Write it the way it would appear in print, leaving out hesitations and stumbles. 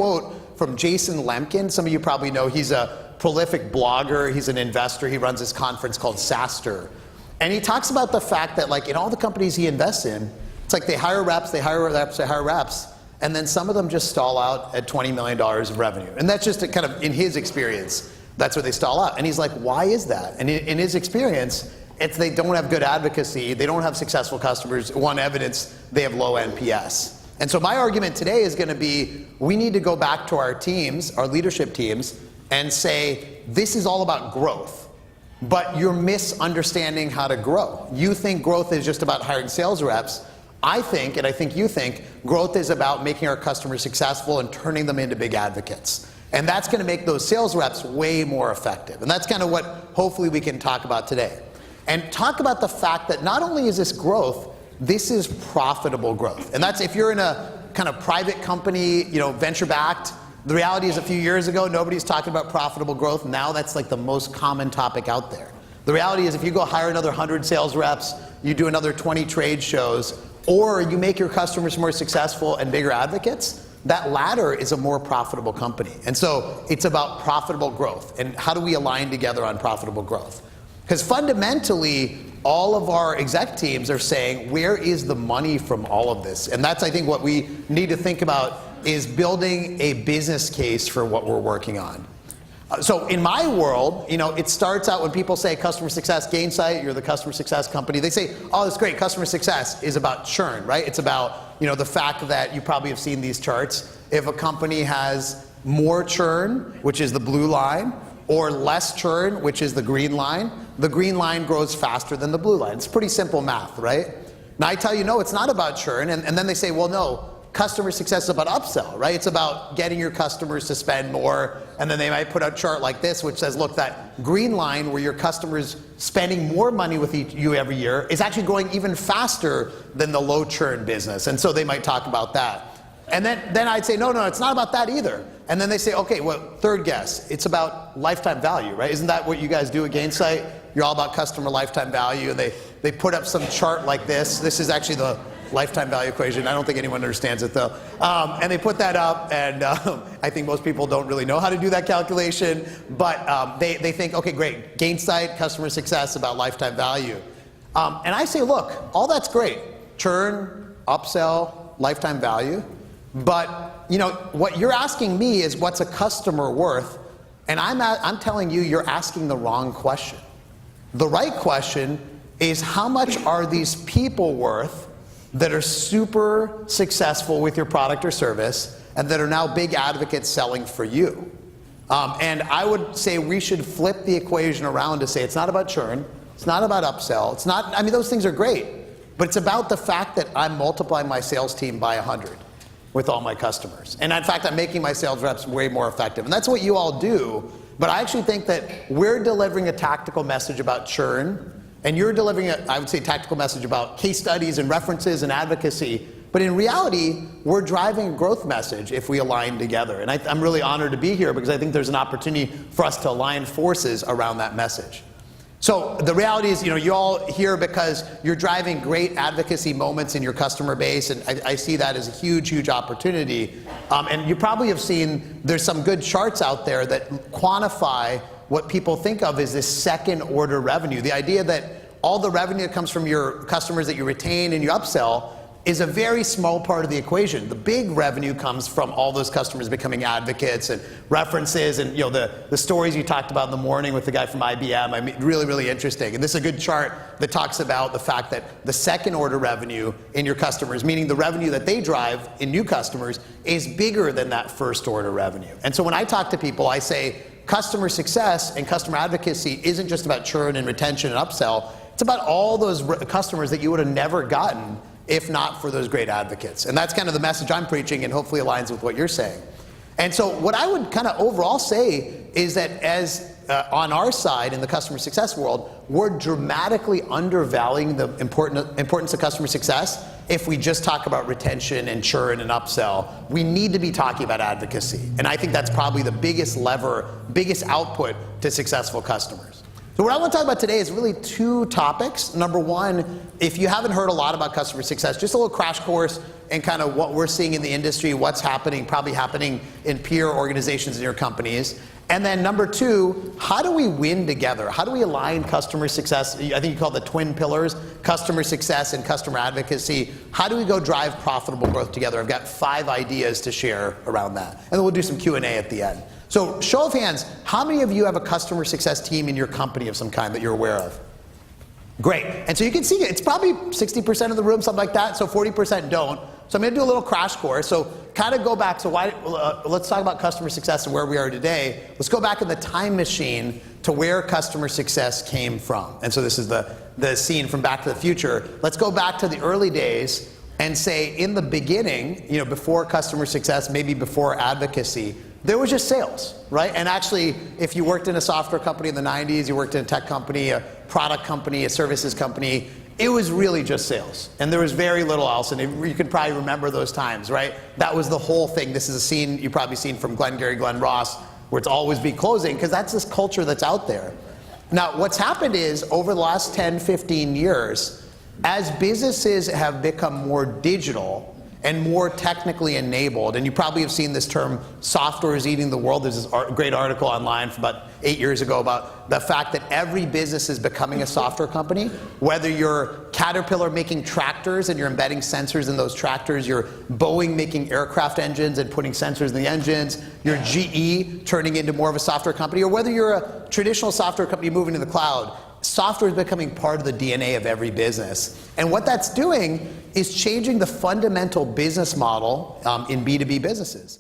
quote from Jason Lemkin. Some of you probably know he's a prolific blogger. He's an investor. He runs this conference called SaaStr. And he talks about the fact that like in all the companies he invests in, it's like they hire reps, they hire reps, they hire reps, and then some of them just stall out at $20 million of revenue. And that's just a kind of, in his experience, that's where they stall out. And he's like, why is that? And in his experience, it's they don't have good advocacy, they don't have successful customers. One evidence, they have low NPS. And so my argument today is gonna be, we need to go back to our teams, our leadership teams, and say, this is all about growth, but you're misunderstanding how to grow. You think growth is just about hiring sales reps. I think, and I think you think, growth is about making our customers successful and turning them into big advocates. And that's gonna make those sales reps way more effective. And that's kind of what hopefully we can talk about today. And talk about the fact that not only is this growth, this is profitable growth. And that's if you're in a kind of private company, venture-backed. The reality is a few years ago, nobody's talking about profitable growth. Now that's like the most common topic out there. The reality is if you go hire another 100 sales reps, you do another 20 trade shows, or you make your customers more successful and bigger advocates, that latter is a more profitable company. And so it's about profitable growth. And how do we align together on profitable growth? Because fundamentally, all of our exec teams are saying, where is the money from all of this? And that's, I think, what we need to think about is building a business case for what we're working on. So in my world, it starts out when people say customer success, Gainsight, you're the customer success company. They say, oh, that's great. Customer success is about churn, right? It's about, the fact that you probably have seen these charts. If a company has more churn, which is the blue line, or less churn, which is the green line grows faster than the blue line. It's pretty simple math, right? Now I tell you, no, it's not about churn. And then they say, well, no, customer success is about upsell, right? It's about getting your customers to spend more. And then they might put out a chart like this, which says, look, that green line where your customers spending more money with you every year is actually growing even faster than the low churn business. And so they might talk about that. And then I'd say, no, it's not about that either. And then they say, okay, well, third guess, it's about lifetime value, right? Isn't that what you guys do at Gainsight? You're all about customer lifetime value. And they put up some chart like this. This is actually the lifetime value equation. I don't think anyone understands it though. And they put that up, and I think most people don't really know how to do that calculation, but they think, okay, great, Gainsight, customer success, about lifetime value. And I say, look, all that's great. Churn, upsell, lifetime value. But what you're asking me is what's a customer worth, and I'm telling you, you're asking the wrong question. The right question is how much are these people worth that are super successful with your product or service and that are now big advocates selling for you? And I would say we should flip the equation around to say it's not about churn, it's not about upsell, it's not, those things are great, but it's about the fact that I'm multiplying my sales team by 100 with all my customers. And in fact, I'm making my sales reps way more effective. And that's what you all do, but I actually think that we're delivering a tactical message about churn, and you're delivering I would say, tactical message about case studies and references and advocacy. But in reality, we're driving a growth message if we align together. And I'm really honored to be here because I think there's an opportunity for us to align forces around that message. So the reality is, you're all here because you're driving great advocacy moments in your customer base, and I see that as a huge, huge opportunity. And you probably have seen there's some good charts out there that quantify what people think of as this second order revenue. The idea that all the revenue that comes from your customers that you retain and you upsell is a very small part of the equation. The big revenue comes from all those customers becoming advocates and references, and the stories you talked about in the morning with the guy from IBM. Really, really interesting. And this is a good chart that talks about the fact that the second order revenue in your customers, meaning the revenue that they drive in new customers, is bigger than that first order revenue. And so when I talk to people, I say customer success and customer advocacy isn't just about churn and retention and upsell. It's about all those customers that you would have never gotten if not for those great advocates. And that's kind of the message I'm preaching, and hopefully aligns with what you're saying. And so what I would kind of overall say is that as on our side in the customer success world, we're dramatically undervaluing the importance of customer success if we just talk about retention and churn and upsell. We need to be talking about advocacy. And I think that's probably the biggest lever, biggest output to successful customers. So what I want to talk about today is really two topics. Number one, if you haven't heard a lot about customer success, just a little crash course and kind of what we're seeing in the industry, what's happening, probably happening in peer organizations in your companies. And then number two, how do we win together? How do we align customer success? I think you call it the twin pillars, customer success and customer advocacy. How do we go drive profitable growth together? I've got 5 ideas to share around that. And then we'll do some Q&A at the end. So show of hands, how many of you have a customer success team in your company of some kind that you're aware of? Great. And so you can see it's probably 60% of the room, something like that, so 40% don't. So I'm going to do a little crash course. So kind of go back. So let's talk about customer success and where we are today. Let's go back in the time machine to where customer success came from. And so this is the scene from Back to the Future. Let's go back to the early days and say in the beginning, before customer success, maybe before advocacy, there was just sales, right? And actually, if you worked in a software company in the 90s, you worked in a tech company, a product company, a services company, it was really just sales. And there was very little else, and you can probably remember those times, right? That was the whole thing. This is a scene you've probably seen from Glengarry Glen Ross, where it's always be closing, because that's this culture that's out there. Now, what's happened is, over the last 10, 15 years, as businesses have become more digital, and more technically enabled, and you probably have seen this term, software is eating the world. There's this great article online from about 8 years ago about the fact that every business is becoming a software company. Whether you're Caterpillar making tractors and you're embedding sensors in those tractors, you're Boeing making aircraft engines and putting sensors in the engines, you're GE turning into more of a software company, or whether you're a traditional software company moving to the cloud, software is becoming part of the DNA of every business. And what that's doing is changing the fundamental business model in B2B businesses.